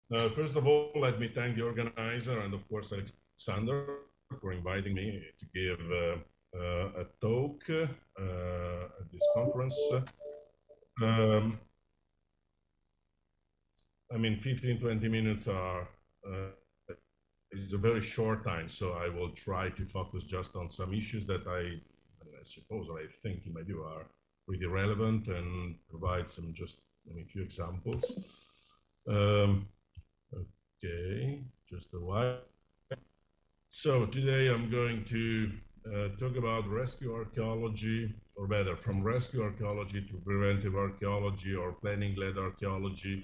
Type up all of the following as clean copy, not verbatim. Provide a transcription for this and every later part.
First of all, let me thank the organizer and, of course, Alexander for inviting me to give a talk at this conference. Um, I mean, 15, 20 minutes is a very short time, so I will try to focus just on some issues that I suppose, or I think in my view, are pretty relevant and provide some just, few examples. Okay, just a while. So today I'm going to talk about rescue archaeology, or better, from rescue archaeology to preventive archaeology or planning-led archaeology.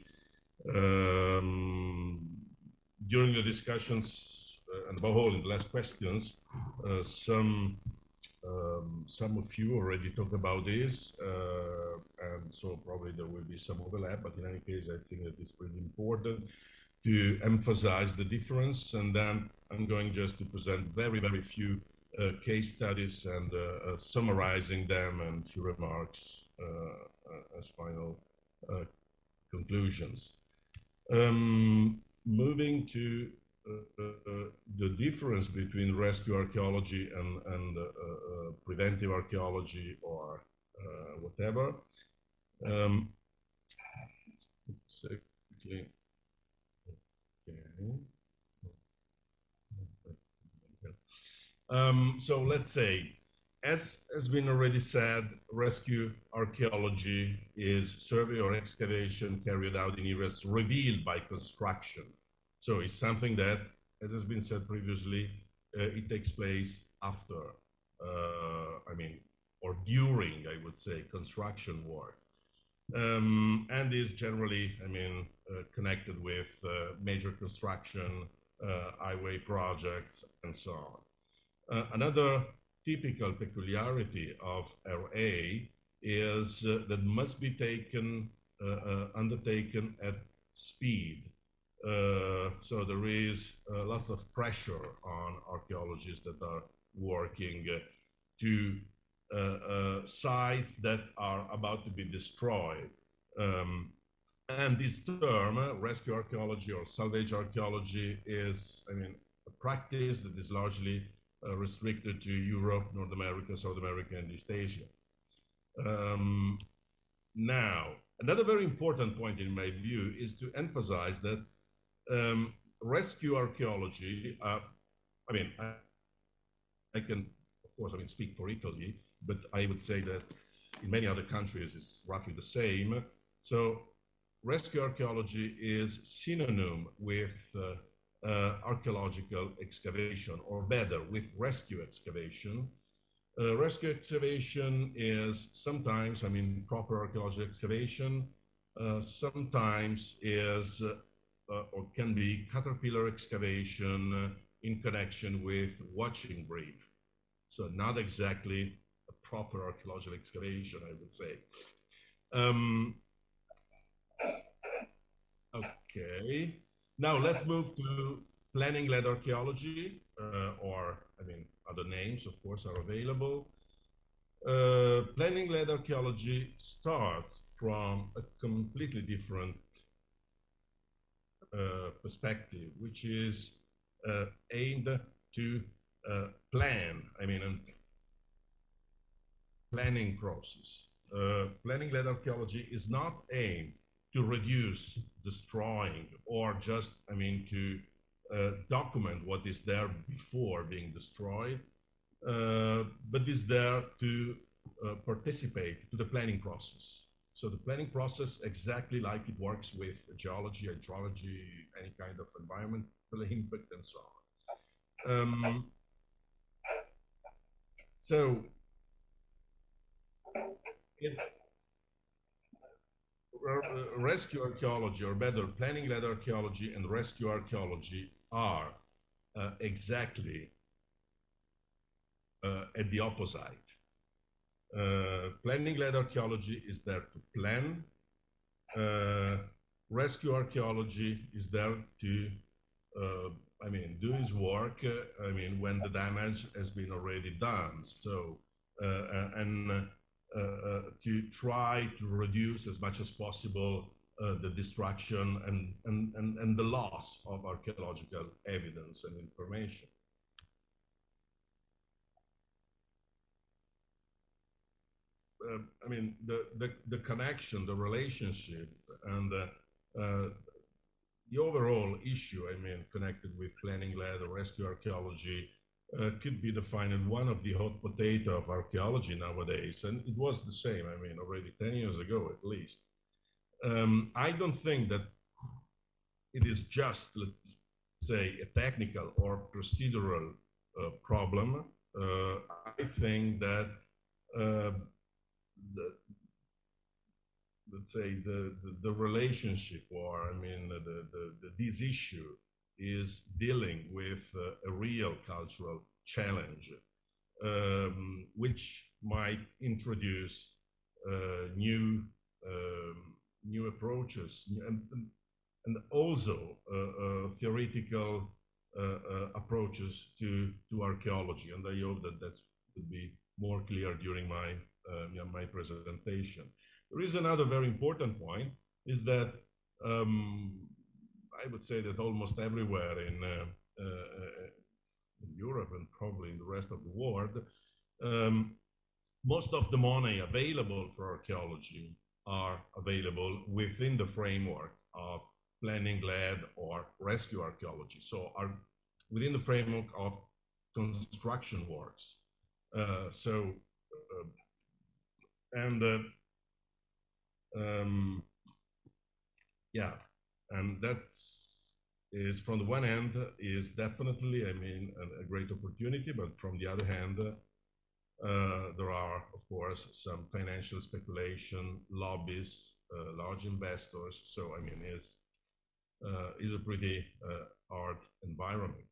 During the discussions, and above all in the last questions, some of you already talked about this, and so probably there will be some overlap, but in any case, I think that it's pretty important to emphasize the difference, and then I'm going just to present very, very few case studies and summarizing them and few remarks as final conclusions. Moving to the difference between rescue archaeology and preventive archaeology or whatever. So let's say, as has been already said, rescue archaeology is survey or excavation carried out in areas revealed by construction. So it's something that, as has been said previously, it takes place after, or during, I would say, construction work. And is generally, connected with major construction, highway projects, and so on. Another typical peculiarity of RA is that must be undertaken at speed. So there is lots of pressure on archaeologists that are working to sites that are about to be destroyed. And this term, rescue archaeology or salvage archaeology, is, a practice that is largely restricted to Europe, North America, South America, and East Asia. Now, another very important point in my view is to emphasize that rescue archaeology, I can, of course, speak for Italy, but I would say that in many other countries it's roughly the same. So rescue archaeology is synonym with archaeological excavation, or better, with rescue excavation. Rescue excavation is sometimes, proper archaeological excavation, sometimes is or can be caterpillar excavation in connection with watching brief. So not exactly a proper archaeological excavation, I would say. Okay, now let's move to planning-led archaeology, or, other names, of course, are available. Planning-led archaeology starts from a completely different perspective, which is aimed to plan, planning process. Planning-led archaeology is not aimed to reduce destroying or just, to document what is there before being destroyed, but is there to participate to the planning process. So the planning process, exactly like it works with geology, hydrology, any kind of environmental impact, and so on. So if rescue archaeology, or better, planning-led archaeology and rescue archaeology are exactly at the opposite. Planning-led archaeology is there to plan. Rescue archaeology is there to, do his work, when the damage has been already done. So, to try to reduce as much as possible the destruction and the loss of archaeological evidence and information. I mean, the connection, the relationship, and the overall issue, I mean, connected with planning-led or rescue archaeology could be defined as one of the hot potato of archaeology nowadays. And it was the same, I mean, already 10 years ago at least. I don't think that it is just, let's say, a technical or procedural problem. I think that let's say the relationship, or I mean this issue is dealing with a real cultural challenge, which might introduce new approaches and also theoretical approaches to archaeology. And I hope that that will be more clear during my my presentation. There is another very important point, is that I would say that almost everywhere in Europe and probably in the rest of the world, most of the money available for archaeology are available within the framework of planning-led or rescue archaeology. So are within the framework of construction works. Yeah, and that's is from the one hand is definitely, I mean, a great opportunity, but from the other hand, there are, of course, some financial speculation, lobbies, large investors. So, I mean, is a pretty hard environment.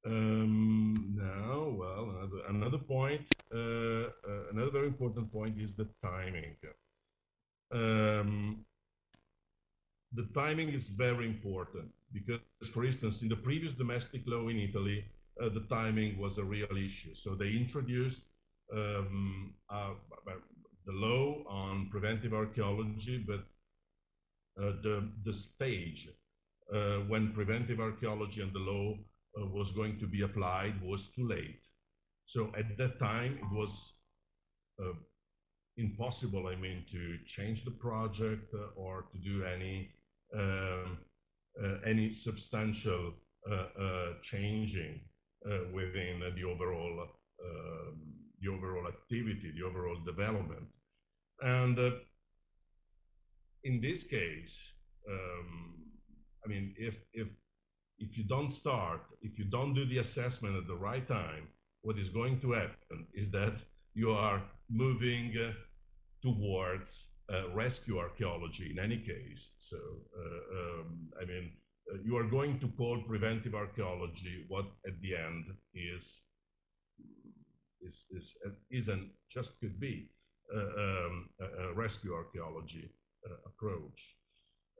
Now, well, another point, another very important point is the timing. The timing is very important because, for instance, in the previous domestic law in Italy, the timing was a real issue. So they introduced the law on preventive archaeology, but the stage when preventive archaeology and the law was going to be applied was too late. So at that time, it was impossible, I mean, to change the project or to do any substantial changing within the overall activity, the overall development. And in this case, I mean, if you don't start, if you don't do the assessment at the right time, what is going to happen is that you are moving towards rescue archaeology in any case. So, I mean, you are going to call preventive archaeology what at the end isn't just could be a rescue archaeology approach.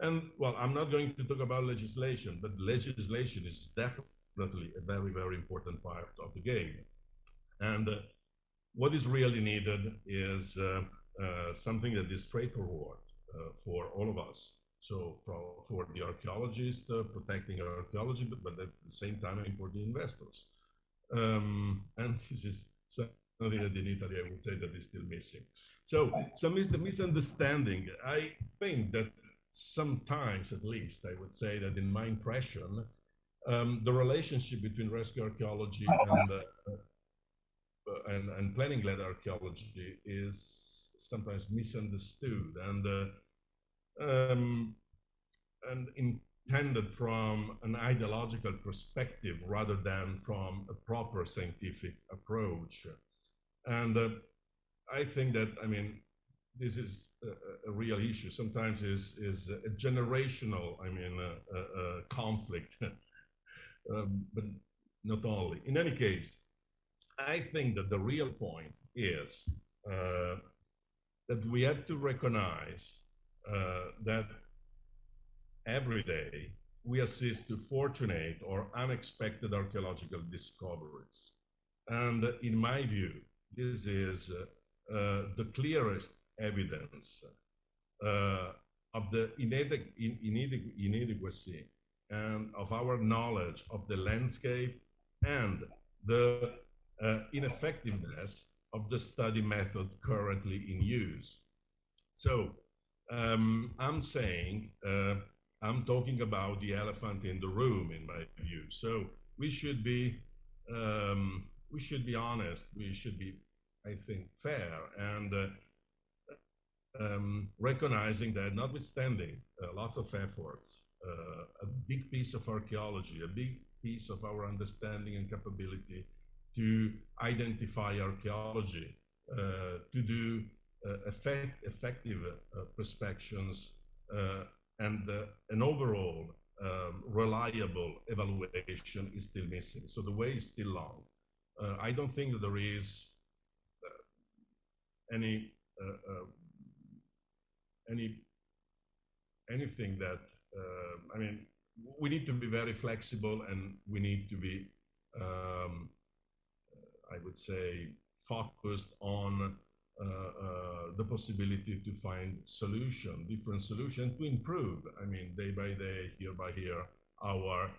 And well, I'm not going to talk about legislation, but legislation is definitely a very, very important part of the game. And what is really needed is something that is straightforward for all of us. So for the archaeologists, protecting our archaeology, but at the same time for the investors. And this is something that in Italy I would say that is still missing. So some is the misunderstanding. I think that sometimes, at least, I would say that in my impression, the relationship between rescue archaeology and planning-led archaeology is sometimes misunderstood and intended from an ideological perspective rather than from a proper scientific approach. And I think that, I mean, this is a real issue. Sometimes is a generational, I mean, conflict, but not only. In any case, I think that the real point is that we have to recognize that every day we assist to fortunate or unexpected archaeological discoveries. And in my view, this is the clearest evidence of the inadequacy and of our knowledge of the landscape and the ineffectiveness of the study method currently in use. So I'm saying, I'm talking about the elephant in the room, in my view. So we should be honest. We should be, I think, fair and recognizing that, notwithstanding lots of efforts, a big piece of archaeology, a big piece of our understanding and capability to identify archaeology, to do effective prospections, and an overall reliable evaluation is still missing. So the way is still long. I don't think that there is anything that, I mean, we need to be very flexible, and we need to be, I would say, focused on the possibility to find different solutions to improve, I mean, day by day, year by year, our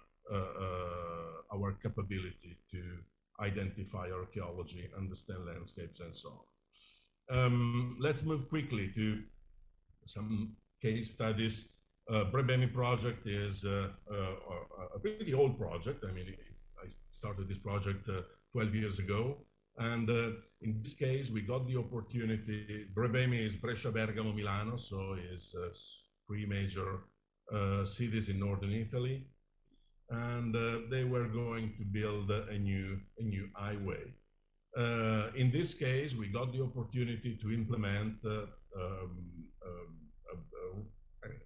capability to identify archaeology, understand landscapes, and so on. Let's move quickly to some case studies. PREVENTIVE project is a pretty old project. I mean, I started this project 12 years ago. And in this case, we got the opportunity. PREVENTIVE is Brescia, Bergamo, Milano, so it's three major cities in northern Italy. And they were going to build a new highway. In this case, we got the opportunity to implement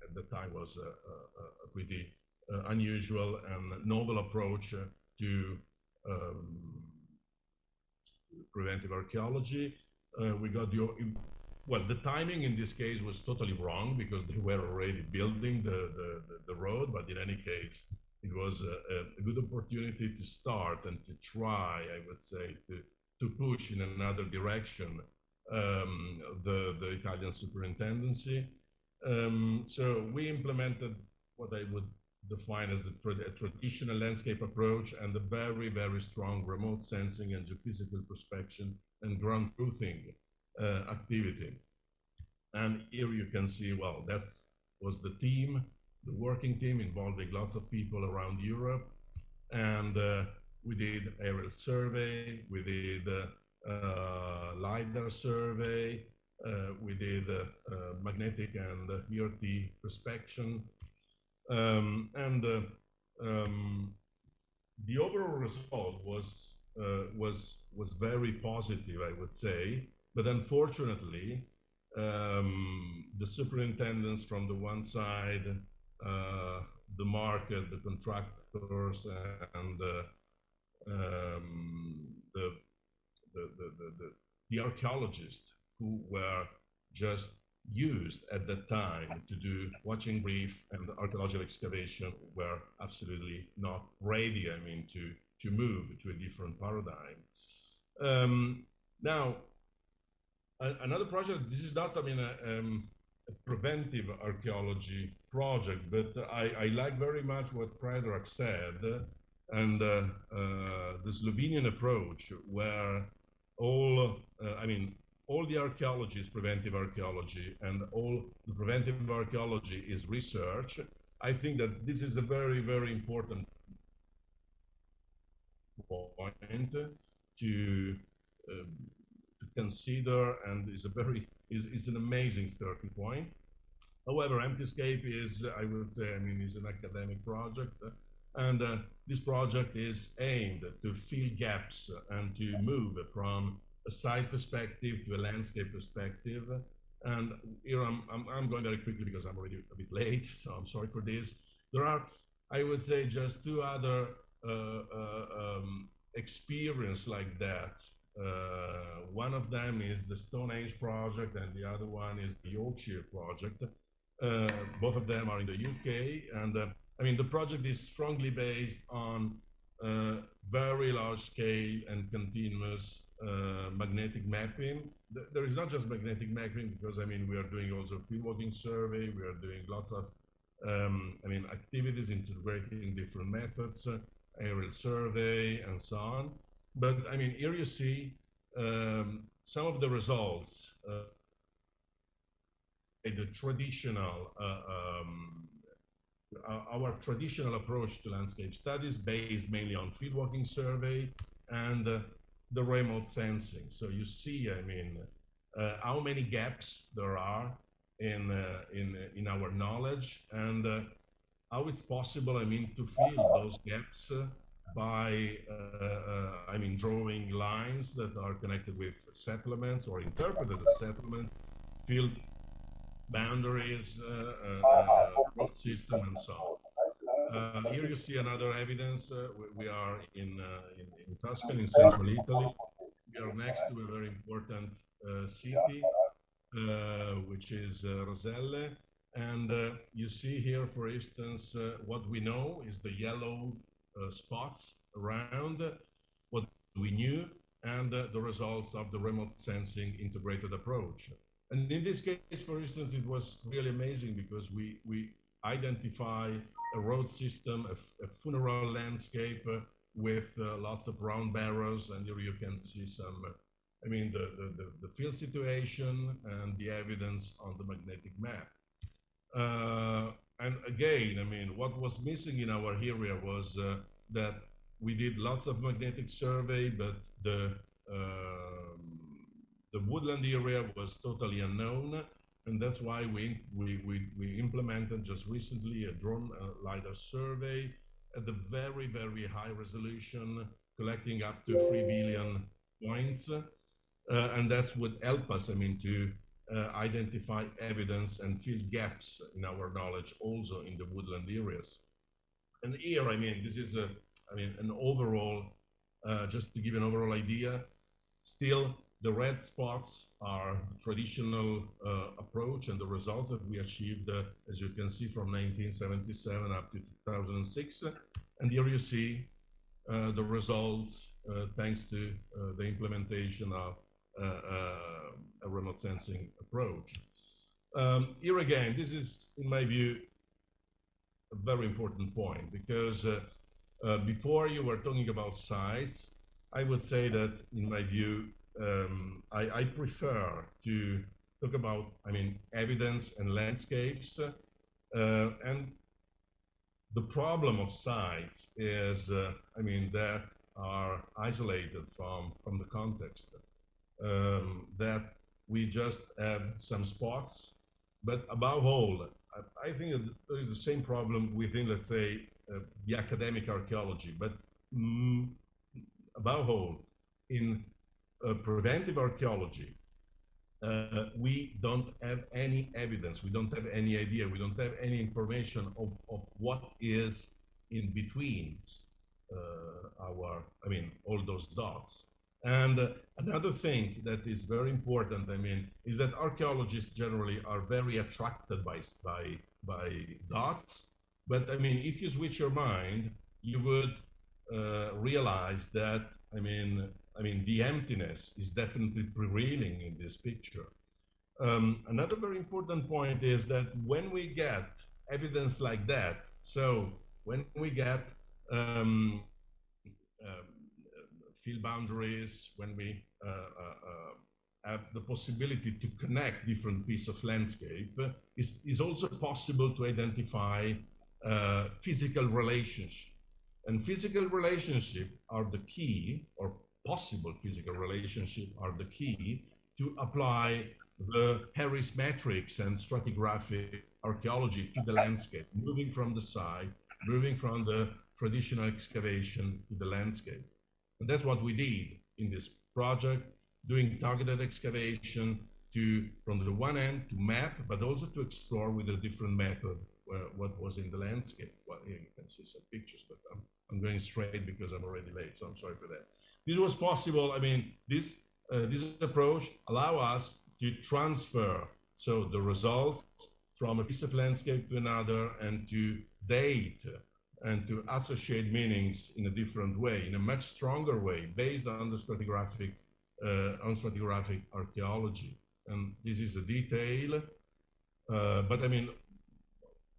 at the time was a pretty unusual and novel approach to preventive archaeology. We got the timing in this case was totally wrong, because they were already building the road, but in any case, it was a good opportunity to start and to try, I would say, to push in another direction the Italian superintendency. So we implemented what I would define as a traditional landscape approach, and a very, very strong remote sensing and geophysical prospection and ground truthing activity. And here you can see, well, that was the team, the working team, involving lots of people around Europe. And we did aerial survey, we did LiDAR survey, we did magnetic and ERT prospection. The overall result was very positive, I would say. But unfortunately, the superintendents from the one side, the market, the contractors, and the archaeologists who were just used at that time to do watching brief and archaeological excavation were absolutely not ready, I mean, to move to a different paradigm. Now, another project, this is not, I mean, a preventive archaeology project, but I like very much what Predrag said, and the Slovenian approach, where all the archaeology is preventive archaeology, and all the preventive archaeology is research. I think that this is a very, very important point to consider, and is an amazing starting point. However, Emptyscape is, I would say, I mean, is an academic project, and this project is aimed to fill gaps and to move from a site perspective to a landscape perspective. And here I'm going very quickly because I'm already a bit late, so I'm sorry for this. There are, I would say, just two other experience like that. One of them is the Stone Age project, and the other one is the Yorkshire project. Both of them are in the UK, and I mean, the project is strongly based on very large scale and continuous magnetic mapping. There is not just magnetic mapping, because I mean we are doing also field walking survey. We are doing lots of activities integrating different methods, aerial survey, and so on. But I mean, here you see some of the results. The traditional, our traditional approach to landscape studies, based mainly on field walking survey and the remote sensing. So you see, I mean, how many gaps there are in our knowledge, and how it's possible, I mean, to fill those gaps by, drawing lines that are connected with settlements or interpreted as settlements, field boundaries, road system, and so on. Here you see another evidence. We are in Tuscany, in central Italy. We are next to a very important city, which is Roselle. And you see here, for instance, what we know is the yellow spots around what we knew, and the results of the remote sensing integrated approach. And in this case, for instance, it was really amazing, because we identify a road system, a funeral landscape with lots of round barrows, and here you can see some, the field situation and the evidence on the magnetic map. And again, I mean, what was missing in our area was that we did lots of magnetic survey, but the woodland area was totally unknown, and that's why we implemented just recently a drone LiDAR survey at the very, very high resolution, collecting up to 3 billion points, and that would help us, I mean, to identify evidence and fill gaps in our knowledge also in the woodland areas. And here, I mean, this is an overall, just to give an overall idea, still the red spots are the traditional approach, and the results that we achieved, as you can see, from 1977 up to 2006. And here you see the results thanks to the implementation of a remote sensing approach. Here again, this is, in my view, a very important point, because before you were talking about sites, I would say that, in my view, I prefer to talk about, evidence and landscapes. And the problem of sites is, that are isolated from the context. That we just have some spots, but above all, I think that there is the same problem within, let's say, the academic archaeology, but above all, in preventive archaeology, we don't have any evidence, we don't have any idea, we don't have any information of what is in between all those dots. And another thing that is very important, is that archaeologists generally are very attracted by dots. But if you switch your mind, you would realize that the emptiness is definitely prevailing in this picture. Another very important point is that when we get evidence like that, so when we get field boundaries, when we have the possibility to connect different pieces of landscape, is also possible to identify physical relationship. And physical relationship are the key, or possible physical relationship are the key to apply the Harris metrics and stratigraphic archaeology to the landscape, moving from the site, moving from the traditional excavation to the landscape. And that's what we did in this project, doing targeted excavation from the one end to map, but also to explore with a different method what was in the landscape. Well, here you can see some pictures, but I'm going straight because I'm already late, so I'm sorry for that. This was possible. This approach allow us to transfer the results from a piece of landscape to another, and to date and to associate meanings in a different way, in a much stronger way, based on the stratigraphic on stratigraphic archaeology. And this is a detail, but I mean,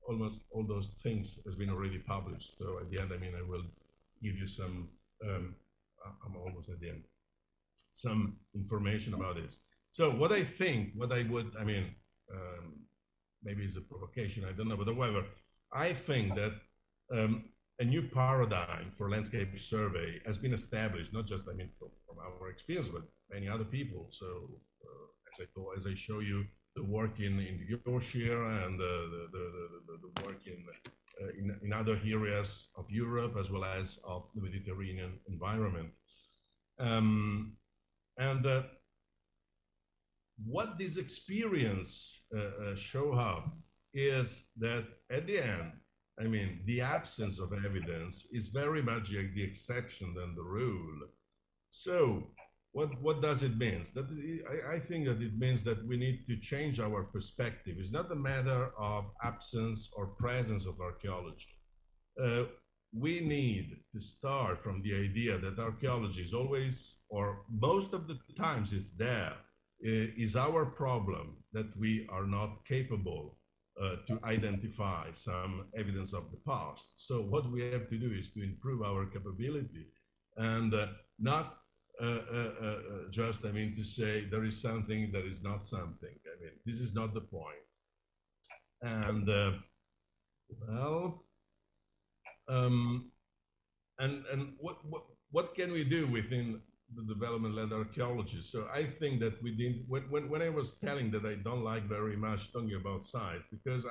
almost all those things has been already published. So at the end, I mean, I will give you some, I'm almost at the end, some information about this. So what I think, what I would, I mean, maybe it's a provocation, I don't know, but however, I think that a new paradigm for landscape survey has been established, not just, I mean, from our experience, but many other people. So as I show you the work in Yorkshire and the work in other areas of Europe as well as of the Mediterranean environment. What this experience show up is that at the end, I mean, the absence of evidence is very much the exception than the rule. So what does it mean? That I think that it means that we need to change our perspective. It's not a matter of absence or presence of archaeology. We need to start from the idea that archaeology is always, or most of the times is there, is our problem that we are not capable to identify some evidence of the past. So what we have to do is to improve our capability and not just, I mean, to say there is something, there is not something. I mean, this is not the point. And what can we do within the development-led archaeology? So I think that we didn't, when I was telling that I don't like very much talking about size, because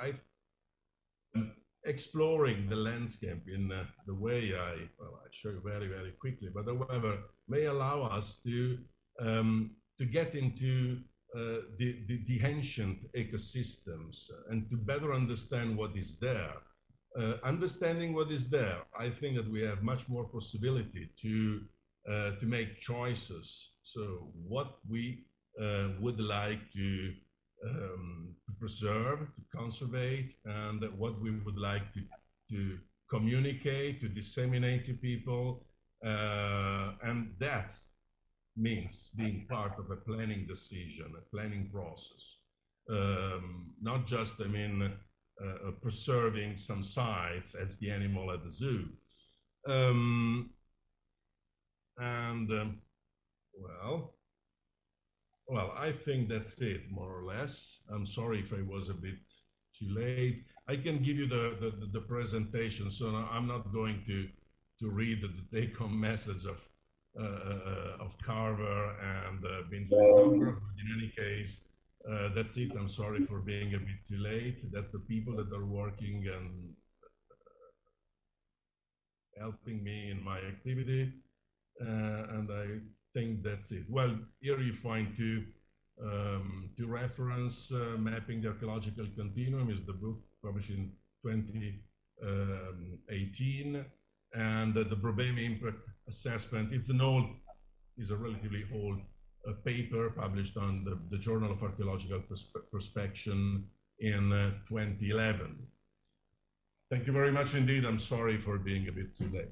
exploring the landscape in the way I show you very, very quickly, but however, may allow us to get into the ancient ecosystems and to better understand what is there. Understanding what is there, I think that we have much more possibility to make choices. So what we would like to preserve, to conserve, and what we would like to communicate, to disseminate to people. And that means being part of a planning decision, a planning process. Not just, I mean, preserving some sites as the animal at the zoo. Well, I think that's it, more or less. I'm sorry if I was a bit too late. I can give you the presentation, so I'm not going to read the take-home message of Carver and Binsley-Stumper. In any case, that's it. I'm sorry for being a bit too late. That's the people that are working and helping me in my activity. And I think that's it. Well, here you find two reference. Mapping the Archaeological Continuum is the book published in 2018, and the Brobemi Impact Assessment is a relatively old paper published on the Journal of Archaeological Prospection in 2011. Thank you very much indeed. I'm sorry for being a bit too late.